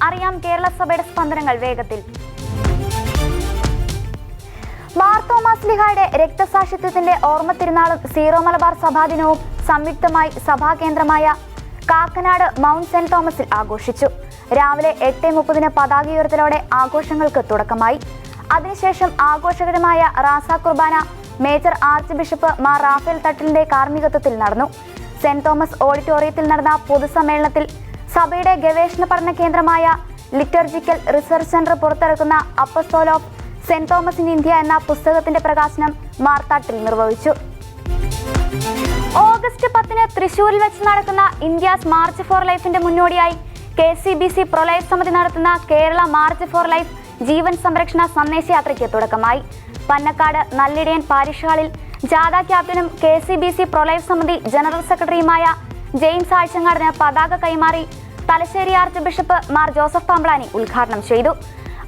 അറിയാം കേരള സഭയുടെ സ്പന്ദനങ്ങൾ വേഗത്തിൽ. മാർ തോമസ് ലീഹായുടെ രക്തസാക്ഷിത്വത്തിന്റെ ഓർമ്മ തിരുനാളും സീറോ മലബാർ സഭാദിനവും സംയുക്തമായി സഭാകേന്ദ്രമായ കാക്കനാട് മൗണ്ട് സെന്റ് തോമസിൽ ആഘോഷിച്ചു. രാവിലെ 8:30 പതാക ഉയർത്തലോടെ ആഘോഷങ്ങൾക്ക് തുടക്കമായി. അതിനുശേഷം ആഘോഷകരമായ റാസ കുർബാന major archbishop Mar Raphael തട്ടിലിന്റെ കാർമ്മികത്വത്തിൽ നടന്നു. സെന്റ് തോമസ് ഓഡിറ്റോറിയത്തിൽ നടന്ന പൊതുസമ്മേളനത്തിൽ സഭയുടെ ഗവേഷണ പഠന കേന്ദ്രമായ ലിറ്റർജിക്കൽ റിസർച്ച് സെന്റർ പുറത്തിറക്കുന്ന apostle of saint Thomas in India എന്ന പുസ്തകത്തിന്റെ പ്രകാശനം മാർ തട്ടിൽ നിർവഹിച്ചു. ഓഗസ്റ്റ് 10 തൃശൂരിൽ വെച്ച് നടക്കുന്ന ഇന്ത്യാസ് മാർച്ച് ഫോർ ലൈഫിന്റെ മുന്നോടിയായി KCBC പ്രൊലൈഫ് സമിതി നടത്തുന്ന കേരള മാർച്ച് ഫോർ ലൈഫ് ജീവൻ സംരക്ഷണ സന്ദേശയാത്രയ്ക്ക് തുടക്കമായി. പന്നക്കാട് നല്ലിടയൻ പാരിഷ് ഹാളിൽ ജാഥ ക്യാപ്റ്റനും KCBC പ്രൊലൈഫ് സമിതി ജനറൽ സെക്രട്ടറിയുമായ ജെയിംസ് ആഴ്ചങ്ങാടിന് പതാക കൈമാറി Thalassery arch bishop Mar Joseph Pamplany ഉദ്ഘാടനം ചെയ്തു.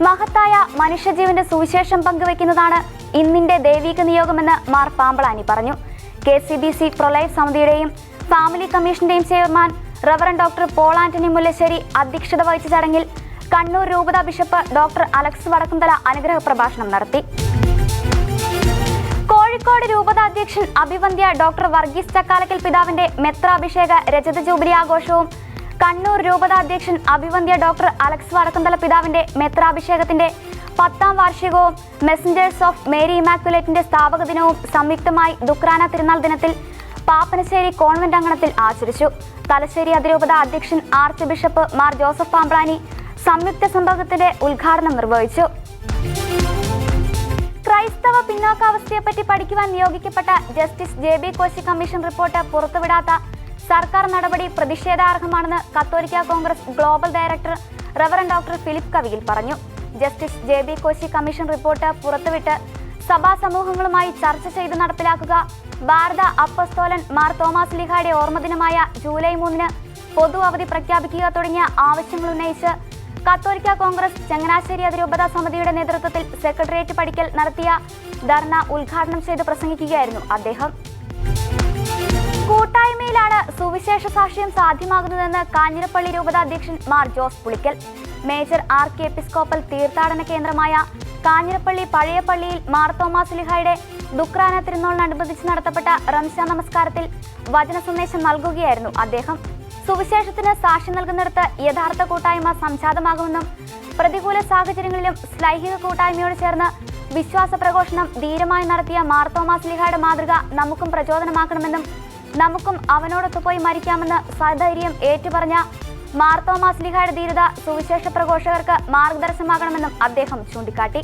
മഹത്തായ മനുഷ്യജീവന്റെ സുവിശേഷം പങ്കുവയ്ക്കുന്നതാണ് ഇന്നിന്റെ ദൈവിക നിയോഗമെന്ന് മാർ പാമ്പ്ളാനി പറഞ്ഞു. KCBC പ്രൊലൈഫ് സമിതിയുടെയും ഫാമിലി കമ്മീഷന്റെയും chairman reverend doctor Paul Antony Mullassery അധ്യക്ഷത വഹിച്ച ചടങ്ങിൽ കണ്ണൂർ രൂപത ബിഷപ്പ് ഡോക്ടർ അലക്സ് വടക്കുംതല അനുഗ്രഹ പ്രഭാഷണം നടത്തി. കോഴിക്കോട് രൂപത അധ്യക്ഷൻ അഭിവന്ദ്യ ഡോക്ടർ വർഗീസ് ചക്കാലക്കൽ പിതാവിന്റെ മെത്രാഭിഷേക രജത ജൂബിലി ആഘോഷവും കണ്ണൂർ രൂപത അധ്യക്ഷൻ അഭിവന്ദ്യ ഡോക്ടർ അലക്സ് വടക്കുംതല പിതാവിന്റെ മെത്രാഭിഷേകത്തിന്റെ 10ാം വാർഷികവും മെസ്സഞ്ചേഴ്സ് ഓഫ് മേരി ഇമാക്കുലേറ്റിന്റെ സ്ഥാപക ദിനവും സംയുക്തമായി ദുക്രാന തിരുനാൾ ദിനത്തിൽ പാപ്പനശ്ശേരി കോൺവെന്റ് അങ്കണത്തിൽ ആചരിച്ചു. തലശ്ശേരി അതിരൂപത അധ്യക്ഷൻ archbishop Mar Joseph Pamplany സംയുക്ത സംഭവത്തിന്റെ ഉദ്ഘാടനം നിർവഹിച്ചു. ക്രൈസ്തവ പിന്നോക്കാവസ്ഥയെപ്പറ്റി പഠിക്കുവാൻ നിയോഗിക്കപ്പെട്ട justice JB Koshy commission report പുറത്തുവിടാത്ത സർക്കാർ നടപടി പ്രതിഷേധാർഹമാണെന്ന് കത്തോലിക്ക congress global director reverend doctor Philip Kaviyil പറഞ്ഞു. Justice JB Koshy commission report പുറത്തുവിട്ട് സഭാ സമൂഹങ്ങളുമായി ചർച്ച ചെയ്ത് നടപ്പിലാക്കുക, ഭാരത അപ്പസ്തോലൻ മാർ തോമസ് ലീഹായുടെ ഓർമ്മദിനമായ ജൂലൈ 3 പൊതു അവധി പ്രഖ്യാപിക്കുക തുടങ്ങിയ ആവശ്യങ്ങൾ ഉന്നയിച്ച് കത്തോലിക്ക കോൺഗ്രസ് ചങ്ങനാശ്ശേരി അതിരൂപത സമിതിയുടെ നേതൃത്വത്തിൽ സെക്രട്ടേറിയറ്റ് പടിക്കൽ നടത്തിയ ധർണ ഉദ്ഘാടനം ചെയ്ത് പ്രസംഗിക്കുകയായിരുന്നു അദ്ദേഹം. കൂട്ടായ്മയിലാണ് സുവിശേഷ സാക്ഷ്യം സാധ്യമാകുന്നതെന്ന് കാഞ്ഞിരപ്പള്ളി രൂപത അധ്യക്ഷൻ മാർ ജോസ് പുളിക്കൽ. മേജർ ആർക്കി എപ്പിസ്കോപ്പൽ തീർത്ഥാടന കേന്ദ്രമായ കാഞ്ഞിരപ്പള്ളി പഴയ പള്ളിയിൽ മാർ തോമസ് ലീഹായുടെ ദുക്രാന തിരുനാളിനനുബന്ധിച്ച് നടത്തപ്പെട്ട റംസാൻ നമസ്കാരത്തിൽ വചന സന്ദേശം നൽകുകയായിരുന്നു അദ്ദേഹം. സുവിശേഷത്തിന് സാക്ഷ്യം നൽകുന്നിടത്ത് യഥാർത്ഥ കൂട്ടായ്മ സംജാതമാകുമെന്നും പ്രതികൂല സാഹചര്യങ്ങളിലും ശ്ലൈഹിക കൂട്ടായ്മയോട് ചേർന്ന് വിശ്വാസ പ്രഘോഷണം ധീരമായി നടത്തിയ മാർ തോമസ് ലീഹായുടെ മാതൃക നമുക്കും പ്രചോദനമാക്കണമെന്നും നമുക്കും അവനോടൊത്തുപോയി മരിക്കാമെന്ന് സധൈര്യം ഏറ്റുപറഞ്ഞ മാർ തോമസ് ലീഹായുടെ ധീരത സുവിശേഷ പ്രഘോഷകർക്ക് മാർഗദർശനമാകണമെന്നും അദ്ദേഹം ചൂണ്ടിക്കാട്ടി.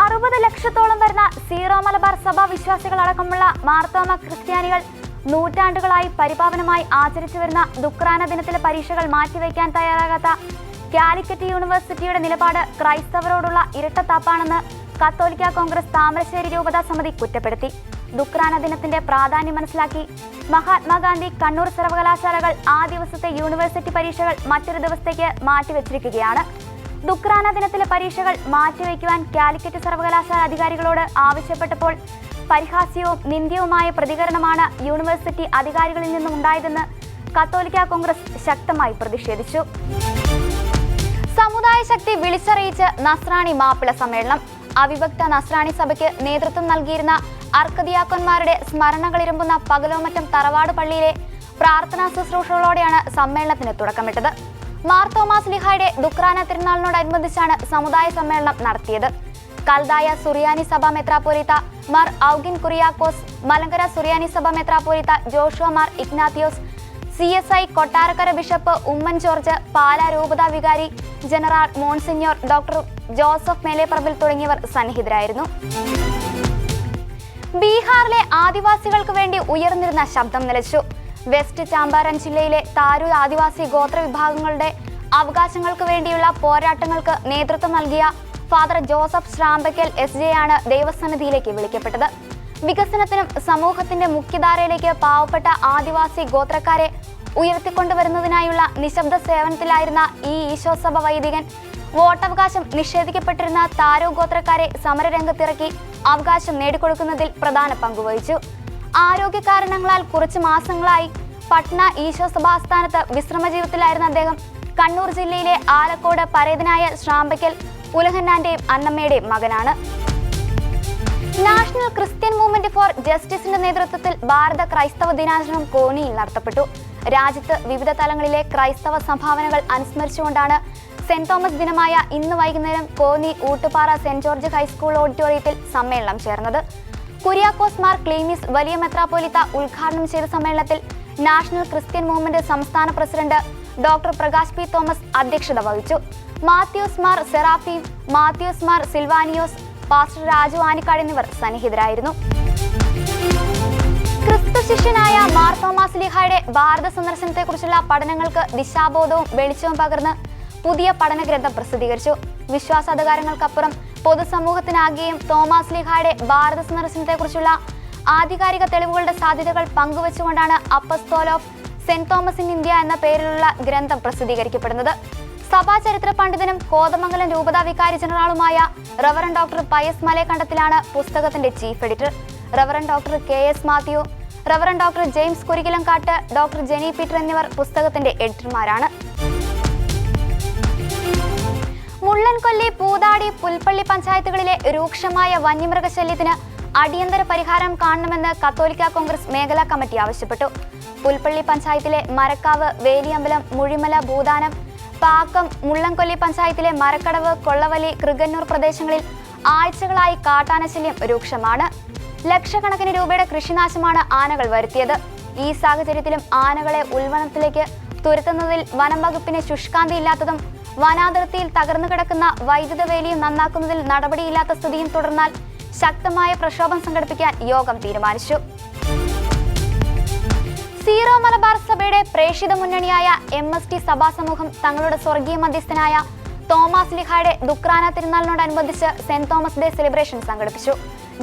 60 ലക്ഷത്തോളം വരുന്ന സീറോ മലബാർ സഭാ വിശ്വാസികളടക്കമുള്ള മാർത്തോമ ക്രിസ്ത്യാനികൾ നൂറ്റാണ്ടുകളായി പരിപാവനമായി ആചരിച്ചു വരുന്ന ദുക്രാന ദിനത്തിലെ പരീക്ഷകൾ മാറ്റിവെക്കാൻ തയ്യാറാകാത്ത കാലിക്കറ്റ് യൂണിവേഴ്സിറ്റിയുടെ നിലപാട് ക്രൈസ്തവരോടുള്ള ഇരട്ടത്താപ്പാണെന്ന് കത്തോലിക്ക കോൺഗ്രസ് താമരശ്ശേരി രൂപതാ സമിതി കുറ്റപ്പെടുത്തി. ദുക്രാന ദിനത്തിന്റെ പ്രാധാന്യം മനസ്സിലാക്കി മഹാത്മാഗാന്ധി കണ്ണൂർ സർവകലാശാലകൾ ആ ദിവസത്തെ യൂണിവേഴ്സിറ്റി പരീക്ഷകൾ മറ്റൊരു ദിവസത്തേക്ക് മാറ്റിവെച്ചിരിക്കുകയാണ്. ദുക്രാന ദിനത്തിലെ പരീക്ഷകൾ മാറ്റിവെക്കുവാൻ കാലിക്കറ്റ് സർവകലാശാല അധികാരികളോട് ആവശ്യപ്പെട്ടപ്പോൾ പരിഹാസ്യവും നിന്ദ്യവുമായ പ്രതികരണമാണ് യൂണിവേഴ്സിറ്റി അധികാരികളിൽ നിന്നും ഉണ്ടായതെന്ന് കത്തോലിക്ക കോൺഗ്രസ് ശക്തമായി പ്രതിഷേധിച്ചു. സമുദായ ശക്തി വിളിച്ചറിയിച്ച് നസ്രാണി മാപ്പിള സമ്മേളനം. അവിഭക്ത നസ്രാണി സഭയ്ക്ക് നേതൃത്വം നൽകിയിരുന്ന അർക്കദിയാക്കന്മാരുടെ സ്മരണകളിരുമ്പുന്ന പകലോമറ്റം തറവാട് പള്ളിയിലെ പ്രാർത്ഥനാ ശുശ്രൂഷകളോടെയാണ് സമ്മേളനത്തിന് തുടക്കമിട്ടത്. മാർ തോമസ് ലീഹായുടെ ദുക്രാന തിരുനാളിനോടനുബന്ധിച്ചാണ് സമുദായ സമ്മേളനം നടത്തിയത്. കൽദായ സുറിയാനി സഭ മെത്രാപ്പോലീത്ത മാർ ഔഗിൻ കുറിയാക്കോസ്, മലങ്കര സുറിയാനി സഭ മെത്രാപ്പോലീത്ത Joshua Mar Ignatius, CSI Kottarakkara bishop Oommen George, Pala രൂപതാ വികാരി general monsignor doctor Joseph Meleparambil തുടങ്ങിയവർ സന്നിഹിതരായിരുന്നു. ബീഹാറിലെ ആദിവാസികൾക്ക് വേണ്ടി ഉയർന്നിരുന്ന ശബ്ദം നിലച്ചു. വെസ്റ്റ് ചാമ്പാരൻ ജില്ലയിലെ താരു ആദിവാസി ഗോത്ര വിഭാഗങ്ങളുടെ അവകാശങ്ങൾക്ക് വേണ്ടിയുള്ള പോരാട്ടങ്ങൾക്ക് നേതൃത്വം നൽകിയ ഫാദർ ജോസഫ് ശ്രാമ്പക്കൽ SJ ആണ് ദൈവസന്നിധിയിലേക്ക് വിളിക്കപ്പെട്ടത്. വികസനത്തിനും സമൂഹത്തിന്റെ മുഖ്യധാരയിലേക്ക് പാവപ്പെട്ട ആദിവാസി ഗോത്രക്കാരെ ഉയർത്തിക്കൊണ്ടുവരുന്നതിനായുള്ള നിശബ്ദ സേവനത്തിലായിരുന്ന ഈ ഈശോസഭ വൈദികൻ വോട്ടവകാശം നിഷേധിക്കപ്പെട്ടിരുന്ന താരോ ഗോത്രക്കാരെ സമരരംഗത്തിറക്കി അവകാശം നേടിക്കൊടുക്കുന്നതിൽ പ്രധാന പങ്കുവഹിച്ചു. ആരോഗ്യ കാരണങ്ങളാൽ കുറച്ചു മാസങ്ങളായി പട്ന ഈശോസഭ ആസ്ഥാനത്ത് വിശ്രമജീവിതത്തിലായിരുന്ന അദ്ദേഹം കണ്ണൂർ ജില്ലയിലെ ആലക്കോട് പരേതനായ ശ്രാമ്പയ്ക്കൽ ഉലഹന്നാന്റെയും അന്നമ്മയുടെയും മകനാണ്. നാഷണൽ ക്രിസ്ത്യൻ മൂവ്മെന്റ് ഫോർ ജസ്റ്റിസിന്റെ നേതൃത്വത്തിൽ ഭാരത ക്രൈസ്തവ ദിനാചരണം കോന്നിയിൽ നടത്തപ്പെട്ടു. രാജ്യത്ത് വിവിധ തലങ്ങളിലെ ക്രൈസ്തവ സംഭാവനകൾ അനുസ്മരിച്ചുകൊണ്ടാണ് സെന്റ് തോമസ് ദിനമായ ഇന്ന് വൈകുന്നേരം Konni Oottupara saint George high school ഓഡിറ്റോറിയത്തിൽ സമ്മേളനം ചേർന്നത്. കുര്യാക്കോസ് മാർ ക്ലീമിസ് വലിയ മെത്രാപ്പോലിത്ത ഉദ്ഘാടനം ചെയ്ത സമ്മേളനത്തിൽ നാഷണൽ ക്രിസ്ത്യൻ മൂവ്മെന്റ് സംസ്ഥാന president doctor Prakash P Thomas അധ്യക്ഷത വഹിച്ചു. മാത്യൂസ് മാർ സെറാഫീം, മാത്യൂസ് മാർ സിൽവാനിയോസ്, പാസ്റ്റർ രാജു ആനിക്കാട് എന്നിവർ സന്നിഹിതരായിരുന്നു. ക്രിസ്തു ശിഷ്യനായ മാർ തോമാസ് ലീഹായുടെ ഭാരത സന്ദർശനത്തെക്കുറിച്ചുള്ള പഠനങ്ങൾക്ക് ദിശാബോധവും വെളിച്ചവും പകർന്ന് പുതിയ പഠനഗ്രന്ഥം പ്രസിദ്ധീകരിച്ചു. വിശ്വാസാധികാരങ്ങൾക്കപ്പുറം പൊതുസമൂഹത്തിനാകെയും തോമാസ് ലീഹായുടെ ഭാരത സന്ദർശനത്തെക്കുറിച്ചുള്ള ആധികാരിക തെളിവുകളുടെ സാധ്യതകൾ പങ്കുവച്ചുകൊണ്ടാണ് apostle of saint Thomas in India എന്ന പേരിലുള്ള ഗ്രന്ഥം പ്രസിദ്ധീകരിക്കപ്പെടുന്നത്. സഭാ ചരിത്ര പണ്ഡിതനും കോതമംഗലം രൂപതാ വികാരി ജനറാളുമായ റവറൻ ഡോക്ടർ പയസ് മലേക്കണ്ടത്തിലാണ് പുസ്തകത്തിന്റെ chief editor. Reverend doctor KS Mathew, reverend doctor James Kurikilankattu, doctor Jeni Peter എന്നിവർ പുസ്തകത്തിന്റെ എഡിറ്റർമാരാണ്. മുള്ളൻകൊല്ലി, പൂതാടി, പുൽപ്പള്ളി പഞ്ചായത്തുകളിലെ രൂക്ഷമായ വന്യമൃഗശല്യത്തിന് അടിയന്തര പരിഹാരം കാണണമെന്ന് കത്തോലിക്ക കോൺഗ്രസ് മേഖലാ കമ്മിറ്റി ആവശ്യപ്പെട്ടു. പുൽപ്പള്ളി പഞ്ചായത്തിലെ മരക്കാവ്, വേലിയമ്പലം, മുഴിമല, ഭൂതാനം, പാക്കം, മുള്ളൻകൊല്ലി പഞ്ചായത്തിലെ മരക്കടവ്, കൊള്ളവലി, കൃഗന്നൂർ പ്രദേശങ്ങളിൽ ആഴ്ചകളായി കാട്ടാനശല്യം രൂക്ഷമാണ്. ലക്ഷക്കണക്കിന് രൂപയുടെ കൃഷിനാശമാണ് ആനകൾ വരുത്തിയത്. ഈ സാഹചര്യത്തിലും ആനകളെ ഉൾവനത്തിലേക്ക് തുരത്തുന്നതിൽ വനം വകുപ്പിന് ശുഷ്കാന്തിയില്ലാത്തതും വനാതിർത്തിയിൽ തകർന്നു കിടക്കുന്ന വൈദ്യുത വേലിയും നന്നാക്കുന്നതിൽ നടപടിയില്ലാത്ത സ്ഥിതിയും തുടർന്നാൽ ശക്തമായ പ്രക്ഷോഭം സംഘടിപ്പിക്കാൻ യോഗം തീരുമാനിച്ചു. സീറോ മലബാർ സഭയുടെ പ്രേക്ഷിത മുന്നണിയായ MST സഭാ സമൂഹം തങ്ങളുടെ സ്വർഗീയ മധ്യസ്ഥനായ തോമാസ് ലീഹായുടെ ദുഃഖ്രാന തിരുനാളിനോടനുബന്ധിച്ച് സെന്റ് തോമസ് ഡേ സെലിബ്രേഷൻ സംഘടിപ്പിച്ചു.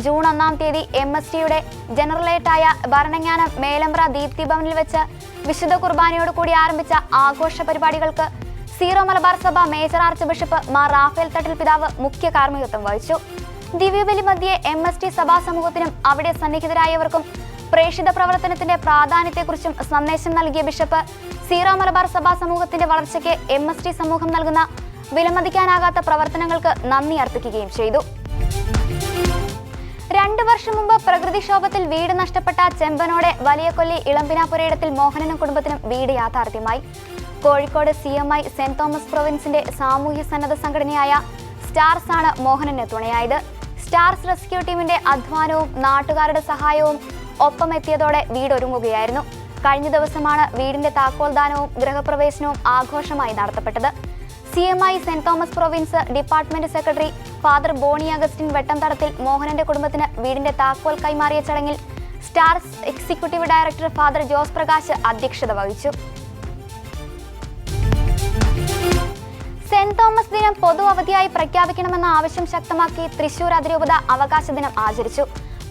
ജൂൺ 1-ാം തീയതി MSTയുടെ ജനറലേറ്റായ ഭരണജ്ഞാനം മേലമ്പ്ര ദീപ്തി ഭവനിൽ വെച്ച് വിശുദ്ധ കുർബാനയോട് കൂടി ആരംഭിച്ച ആഘോഷ പരിപാടികൾക്ക് സീറോ മലബാർ സഭ major archbishop Mar Raphael Thattil പിതാവ് മുഖ്യ കാർമ്മികത്വം വഹിച്ചു. ദിവ്യബലി മധ്യേ MST സഭാ സമൂഹത്തിനും അവിടെ സന്നിഹിതരായവർക്കും പ്രേക്ഷിത പ്രവർത്തനത്തിന്റെ പ്രാധാന്യത്തെക്കുറിച്ചും സന്ദേശം നൽകിയ ബിഷപ്പ് സീറോ മലബാർ സഭാ സമൂഹത്തിന്റെ വളർച്ചയ്ക്ക് MST സമൂഹം നൽകുന്ന വിലമതിക്കാനാകാത്ത പ്രവർത്തനങ്ങൾക്ക് നന്ദി അർപ്പിക്കുകയും ചെയ്തു. 2 വർഷം മുമ്പ് പ്രകൃതിക്ഷോഭത്തിൽ വീട് നഷ്ടപ്പെട്ട ചെമ്പനോടെ വലിയകൊല്ലി ഇളമ്പിനാപുരയിടത്തിൽ മോഹനനും കുടുംബത്തിനും വീട് യാഥാർത്ഥ്യമായി. കോഴിക്കോട് CMI സെന്റ് തോമസ് പ്രൊവിൻസിന്റെ സാമൂഹ്യ സന്നദ്ധ സംഘടനയായ സ്റ്റാർസ് ആണ് മോഹനന് തുണയായത്. സ്റ്റാർസ് റെസ്ക്യൂ ടീമിന്റെ അധ്വാനവും നാട്ടുകാരുടെ സഹായവും ഒപ്പം എത്തിയതോടെ വീടൊരുങ്ങുകയായിരുന്നു. കഴിഞ്ഞ ദിവസമാണ് വീടിന്റെ താക്കോൽദാനവും ഗൃഹപ്രവേശനവും ആഘോഷമായി നടത്തപ്പെട്ടത്. CMI saint Thomas province department secretary father Bony Augustine Vettamthadathil മോഹനന്റെ കുടുംബത്തിന് വീടിന്റെ താക്കോൽ കൈമാറിയ ചടങ്ങിൽ stars executive director father Jose Prakash അധ്യക്ഷത വഹിച്ചു. സെന്റ് തോമസ് ദിനം പൊതു അവധിയായി പ്രഖ്യാപിക്കണമെന്ന ആവശ്യം ശക്തമാക്കി തൃശൂർ അതിരൂപത അവകാശ ദിനം ആചരിച്ചു.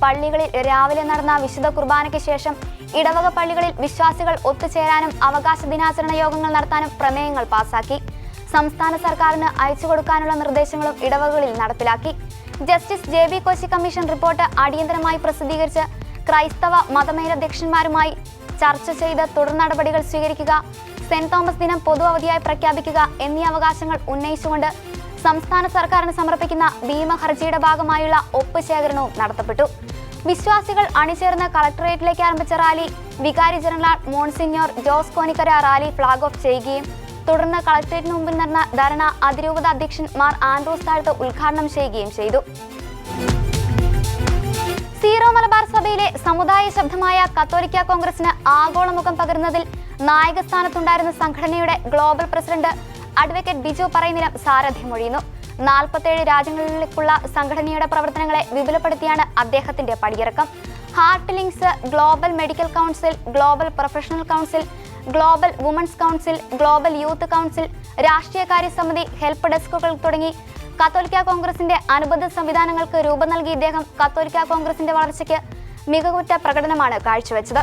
പള്ളികളിൽ രാവിലെ നടന്ന വിശുദ്ധ കുർബാനയ്ക്ക് ശേഷം ഇടവക പള്ളികളിൽ വിശ്വാസികൾ ഒത്തുചേരാനും അവകാശ ദിനാചരണ യോഗങ്ങൾ നടത്താനും പ്രമേയങ്ങൾ പാസാക്കി. സംസ്ഥാന സർക്കാരിന് അയച്ചുകൊടുക്കാനുള്ള നിർദ്ദേശങ്ങളും ഇടവകളിൽ നടപ്പിലാക്കി. Justice JB Koshy commission report അടിയന്തരമായി പ്രസിദ്ധീകരിച്ച് ക്രൈസ്തവ മതമേലധ്യക്ഷന്മാരുമായി ചർച്ച ചെയ്ത് തുടർ നടപടികൾ സ്വീകരിക്കുക, സെന്റ് തോമസ് ദിനം പൊതു അവധിയായി പ്രഖ്യാപിക്കുക എന്നീ അവകാശങ്ങൾ ഉന്നയിച്ചുകൊണ്ട് സംസ്ഥാന സർക്കാരിന് സമർപ്പിക്കുന്ന ഭീമ ഹർജിയുടെ ഭാഗമായുള്ള ഒപ്പ് ശേഖരണവും നടത്തപ്പെട്ടു. വിശ്വാസികൾ അണിചേർന്ന് കളക്ടറേറ്റിലേക്ക് ആരംഭിച്ച റാലി വികാരി general monsignor Jose Konikkara rally flag off ചെയ്യുകയും തുടർന്ന് കളക്ടറേറ്റിന് മുമ്പിൽ നടന്ന ധർണ അതിരൂപത അധ്യക്ഷൻ മാർ ആൻഡ്രൂസ് താഴത്ത് ഉദ്ഘാടനം ചെയ്യുകയും ചെയ്തു. സീറോ മലബാർ സഭയിലെ സമുദായ ശബ്ദമായ കത്തോലിക്ക കോൺഗ്രസിന് ആഗോളമുഖം പകരുന്നതിൽ നായകസ്ഥാനത്തുണ്ടായിരുന്ന സംഘടനയുടെ ഗ്ലോബൽ പ്രസിഡന്റ് അഡ്വക്കേറ്റ് ബിജു പറയുന്നിരം സാരഥ്യമൊഴിയുന്നു. 47 രാജ്യങ്ങളിലേക്കുള്ള സംഘടനയുടെ പ്രവർത്തനങ്ങളെ വിപുലപ്പെടുത്തിയാണ് അദ്ദേഹത്തിന്റെ പടിയിറക്കം. Heart links, global medical council, global professional council, global women's council, global youth council, രാഷ്ട്രീയകാര്യ സമിതി, ഹെൽപ്പ് ഡെസ്കുകൾ തുടങ്ങി കത്തോലിക്ക കോൺഗ്രസിന്റെ അനുബന്ധ സംവിധാനങ്ങൾക്ക് രൂപം നൽകിയ ഇദ്ദേഹം കത്തോലിക്ക കോൺഗ്രസിന്റെ വളർച്ചയ്ക്ക് മികവുറ്റ പ്രകടനമാണ് കാഴ്ചവെച്ചത്.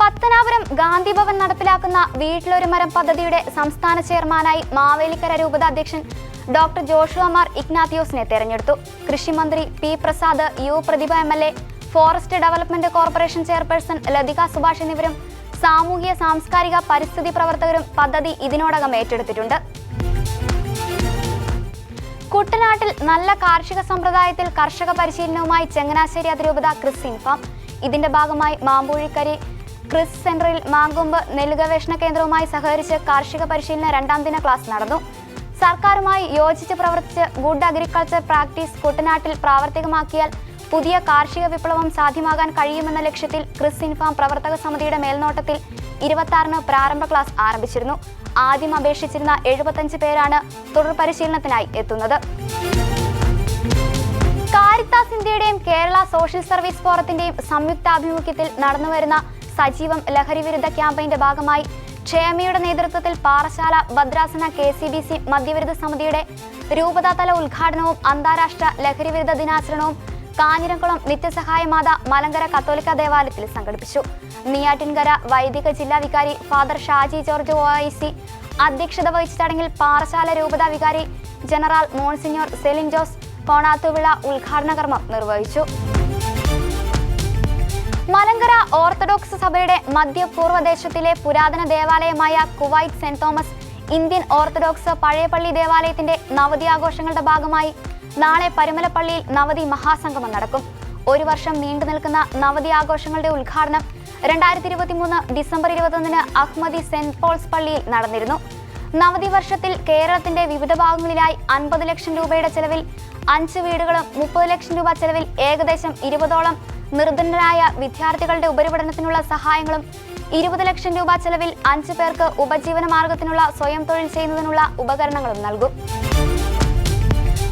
പത്തനാപുരം ഗാന്ധി ഭവൻ നടപ്പിലാക്കുന്ന വീട്ടിലൊരു മരം പദ്ധതിയുടെ സംസ്ഥാന ചെയർമാനായി മാവേലിക്കര രൂപത അധ്യക്ഷൻ ഡോക്ടർ ജോഷുവ മാർ ഇഗ്നാത്തിയോസിനെ തെരഞ്ഞെടുത്തു. കൃഷിമന്ത്രി P Prasad, U Prathibha MLA, forest development corporation chairperson Lathika Subhash എന്നിവരും സാമൂഹിക സാംസ്കാരിക പരിസ്ഥിതി പ്രവർത്തകരും പദ്ധതി ഇതിനോടകം ഏറ്റെടുത്തിട്ടുണ്ട്. കുട്ടനാട്ടിൽ നല്ല കാർഷിക സമ്പ്രദായത്തിൽ കർഷക പരിശീലനവുമായി ചങ്ങനാശ്ശേരി അതിരൂപത ക്രിസ് ഇൻഫാം. ഇതിന്റെ ഭാഗമായി മാമ്പൂഴിക്കരി ക്രിസ് സെന്ററിൽ മാങ്കൊമ്പ് നെല്ലുഗവേഷണ കേന്ദ്രവുമായി സഹകരിച്ച് കാർഷിക പരിശീലന 2ാം ദിന ക്ലാസ് നടന്നു. സർക്കാരുമായി യോജിച്ച് പ്രവർത്തിച്ച് ഗുഡ് അഗ്രികൾച്ചർ പ്രാക്ടീസ് കുട്ടനാട്ടിൽ പ്രാവർത്തികമാക്കിയാൽ പുതിയ കാർഷിക വിപ്ലവം സാധ്യമാകാൻ കഴിയുമെന്ന ലക്ഷ്യത്തിൽ ക്രിസ് ഇൻഫാം പ്രവർത്തക സമിതിയുടെ മേൽനോട്ടത്തിൽ 26-ന് പ്രാരംഭ ക്ലാസ് ആരംഭിച്ചിരുന്നു. ആദ്യം അപേക്ഷിച്ചിരുന്ന 75 പേരാണ് തുടർ പരിശീലനത്തിനായി എത്തുന്നത്. കാരിത്താസ് ഇന്ത്യയുടെയും കേരള സോഷ്യൽ സർവീസ് ഫോറത്തിന്റെയും സംയുക്താഭിമുഖ്യത്തിൽ നടന്നുവരുന്ന സജീവം ലഹരി വിരുദ്ധ ക്യാമ്പയിന്റെ ഭാഗമായി ക്ഷേമയുടെ നേതൃത്വത്തിൽ പാറശാല ഭദ്രാസന KCBC മദ്യവിരുദ്ധ സമിതിയുടെ രൂപതാതല ഉദ്ഘാടനവും അന്താരാഷ്ട്ര ലഹരി വിരുദ്ധ ദിനാചരണവും കാഞ്ഞിരംകുളം നിത്യസഹായ മാത മലങ്കര കത്തോലിക്ക ദേവാലയത്തിൽ സംഘടിപ്പിച്ചു. നെയ്യാറ്റിൻകര വൈദിക ജില്ലാ വികാരി ഫാദർ ഷാജി ജോർജ് OIC അധ്യക്ഷത വഹിച്ച ചടങ്ങിൽ പാറശാല രൂപതാ വികാരി general monsignor Selin Jose Konathuvila ഉദ്ഘാടന കർമ്മം നിർവഹിച്ചു. മലങ്കര ഓർത്തഡോക്സ് സഭയുടെ മധ്യപൂർവ്വദേശത്തിലെ പുരാതന ദേവാലയമായ Kuwait saint Thomas Indian orthodox പഴയപള്ളി ദേവാലയത്തിന്റെ നവതി ആഘോഷങ്ങളുടെ ഭാഗമായി നാളെ പരുമലപ്പള്ളിയിൽ നവതി മഹാസംഗമം നടക്കും. ഒരു വർഷം നീണ്ടു നിൽക്കുന്ന നവതി ആഘോഷങ്ങളുടെ ഉദ്ഘാടനം 2023 ഡിസംബർ 21-ന് അഹ്മദി സെന്റ് പോൾസ് പള്ളിയിൽ നടന്നിരുന്നു. നവതി വർഷത്തിൽ കേരളത്തിന്റെ വിവിധ ഭാഗങ്ങളിലായി 50 ലക്ഷം രൂപയുടെ ചെലവിൽ 5 വീടുകളും 30 ലക്ഷം രൂപ ചെലവിൽ ഏകദേശം 20ഓളം നിർധനരായ വിദ്യാർത്ഥികളുടെ ഉപരിപഠനത്തിനുള്ള സഹായങ്ങളും 20 ലക്ഷം രൂപ ചെലവിൽ 5 പേർക്ക് ഉപജീവന മാർഗത്തിനുള്ള സ്വയം തൊഴിൽ ചെയ്യുന്നതിനുള്ള ഉപകരണങ്ങളും നൽകും.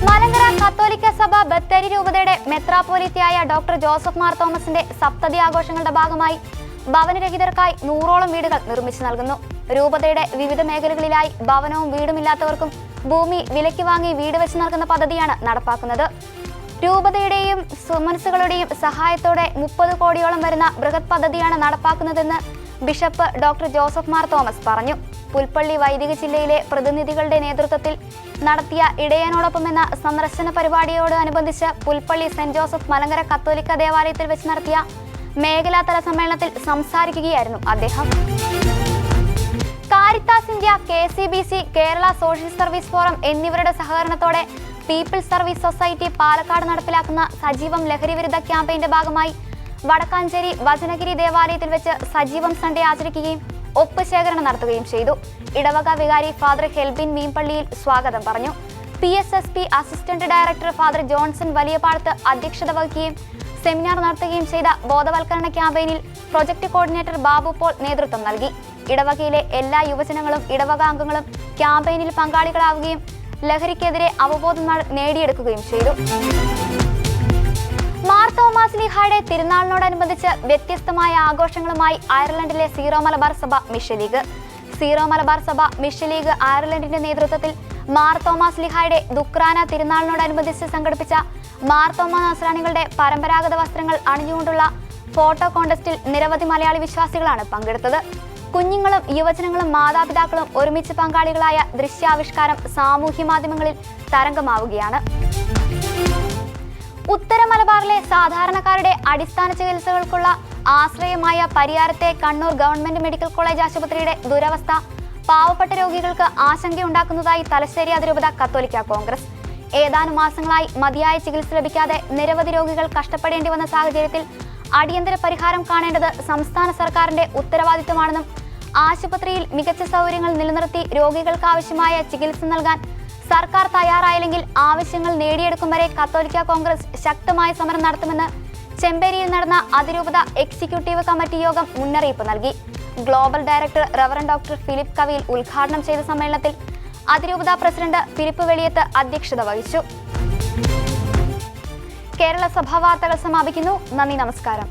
മലങ്കര കത്തോലിക്ക സഭ ബത്തേരി രൂപതയുടെ മെത്രാപ്പോലീത്തയായ ഡോക്ടർ ജോസഫ് മാർ തോമസിന്റെ സപ്തതി ആഘോഷങ്ങളുടെ ഭാഗമായി ഭവനരഹിതർക്കായി 100ഓളം വീടുകൾ നിർമ്മിച്ചു നൽകുന്നു. രൂപതയുടെ വിവിധ മേഖലകളിലായി ഭവനവും വീടുമില്ലാത്തവർക്കും ഭൂമി വിലയ്ക്ക് വാങ്ങി വീട് വെച്ച് നൽകുന്ന പദ്ധതിയാണ് നടപ്പാക്കുന്നത്. രൂപതയുടെയും സുമനസ്സുകളുടെയും സഹായത്തോടെ 30 കോടിയോളം വരുന്ന ബൃഹത് പദ്ധതിയാണ് നടപ്പാക്കുന്നതെന്ന് bishop doctor Joseph Mar Thomas പറഞ്ഞു. പുൽപ്പള്ളി വൈദിക ജില്ലയിലെ പ്രതിനിധികളുടെ നേതൃത്വത്തിൽ നടത്തിയ ഇടയനോടൊപ്പം എന്ന സന്ദർശന പരിപാടിയോട് അനുബന്ധിച്ച് പുൽപ്പള്ളി സെന്റ് ജോസഫ് മലങ്കര കത്തോലിക്ക ദേവാലയത്തിൽ വെച്ച് നടത്തിയ മേഖലാതല സമ്മേളനത്തിൽ സംസാരിക്കുകയായിരുന്നു അദ്ദേഹം. Caritas India, KCBC, Kerala social service forum എന്നിവരുടെ സഹകരണത്തോടെ പീപ്പിൾസ് സർവീസ് സൊസൈറ്റി പാലക്കാട് നടപ്പിലാക്കുന്ന സജീവം ലഹരി വിരുദ്ധ ക്യാമ്പയിന്റെ ഭാഗമായി വടക്കാഞ്ചേരി വചനഗിരി ദേവാലയത്തിൽ വെച്ച് സജീവം സൺഡേ ആചരിക്കുകയും ഒപ്പ് ശേഖരണം നടത്തുകയും ചെയ്തു. ഇടവക വികാരി ഫാദർ ഹെൽബിൻ മീൻപള്ളിയിൽ സ്വാഗതം പറഞ്ഞു. PSSP assistant director father Johnson Valiyapadath അധ്യക്ഷത വഹിക്കുകയും സെമിനാർ നടത്തുകയും ചെയ്ത ബോധവൽക്കരണ ക്യാമ്പയിനിൽ പ്രൊജക്ട് കോർഡിനേറ്റർ ബാബു പോൾ നേതൃത്വം നൽകി. ഇടവകയിലെ എല്ലാ യുവജനങ്ങളും ഇടവക അംഗങ്ങളും ക്യാമ്പയിനിൽ പങ്കാളികളാവുകയും ലഹരിക്കെതിരെ അവബോധം നേടിയെടുക്കുകയും ചെയ്തു. മാർ തോമാസ് ലീഹായുടെ തിരുനാളിനോടനുബന്ധിച്ച് വ്യത്യസ്തമായ ആഘോഷങ്ങളുമായി അയർലൻഡിലെ സീറോ മലബാർ സഭ മിഷൻ ലീഗ്. സീറോ മലബാർ സഭ മിഷൻ ലീഗ് അയർലൻഡിന്റെ നേതൃത്വത്തിൽ മാർ തോമാസ് ലീഹായുടെ ദുക്രാന തിരുനാളിനോടനുബന്ധിച്ച് സംഘടിപ്പിച്ച മാർ തോമാ നസ്രാണികളുടെ പരമ്പരാഗത വസ്ത്രങ്ങൾ അണിഞ്ഞുകൊണ്ടുള്ള ഫോട്ടോ കോൺടെസ്റ്റിൽ നിരവധി മലയാളി വിശ്വാസികളാണ് പങ്കെടുത്തത്. കുഞ്ഞുങ്ങളും യുവജനങ്ങളും മാതാപിതാക്കളും ഒരുമിച്ച് പങ്കാളികളായ ദൃശ്യാവിഷ്കാരം സാമൂഹ്യ മാധ്യമങ്ങളിൽ തരംഗമാവുകയാണ്. ഉത്തര മലബാറിലെ സാധാരണക്കാരുടെ അടിസ്ഥാന ചികിത്സകൾക്കുള്ള ആശ്രയമായ പരിയാരത്തെ കണ്ണൂർ ഗവൺമെന്റ് മെഡിക്കൽ കോളേജ് ആശുപത്രിയുടെ ദുരവസ്ഥ പാവപ്പെട്ട രോഗികൾക്ക് ആശങ്കയുണ്ടാക്കുന്നതായി തലശ്ശേരി അതിരൂപത കത്തോലിക്ക കോൺഗ്രസ്. ഏതാനും മാസങ്ങളായി മതിയായ ചികിത്സ ലഭിക്കാതെ നിരവധി രോഗികൾ കഷ്ടപ്പെടേണ്ടി വന്ന സാഹചര്യത്തിൽ അടിയന്തര പരിഹാരം കാണേണ്ടത് സംസ്ഥാന സർക്കാരിന്റെ ഉത്തരവാദിത്തമാണെന്നും ആശുപത്രിയിൽ മികച്ച സൗകര്യങ്ങൾ നിലനിർത്തി രോഗികൾക്ക് ആവശ്യമായ ചികിത്സ നൽകാൻ സർക്കാർ തയ്യാറായില്ലെങ്കിൽ ആവശ്യങ്ങൾ നേടിയെടുക്കും വരെ കത്തോലിക്ക കോൺഗ്രസ് ശക്തമായ സമരം നടത്തുമെന്ന് ചെമ്പേരിയിൽ നടന്ന അതിരൂപത എക്സിക്യൂട്ടീവ് കമ്മിറ്റി യോഗം മുന്നറിയിപ്പ് നൽകി. Global director reverend doctor Philip Kaviyil ഉദ്ഘാടനം ചെയ്ത സമ്മേളനത്തിൽ അതിരൂപത പ്രസിഡന്റ് ഫിലിപ്പ് വെളിയത്ത് അധ്യക്ഷത വഹിച്ചു. കേരള സഭാ വാർത്തകൾ സമാപിക്കുന്നു. നന്ദി, നമസ്കാരം.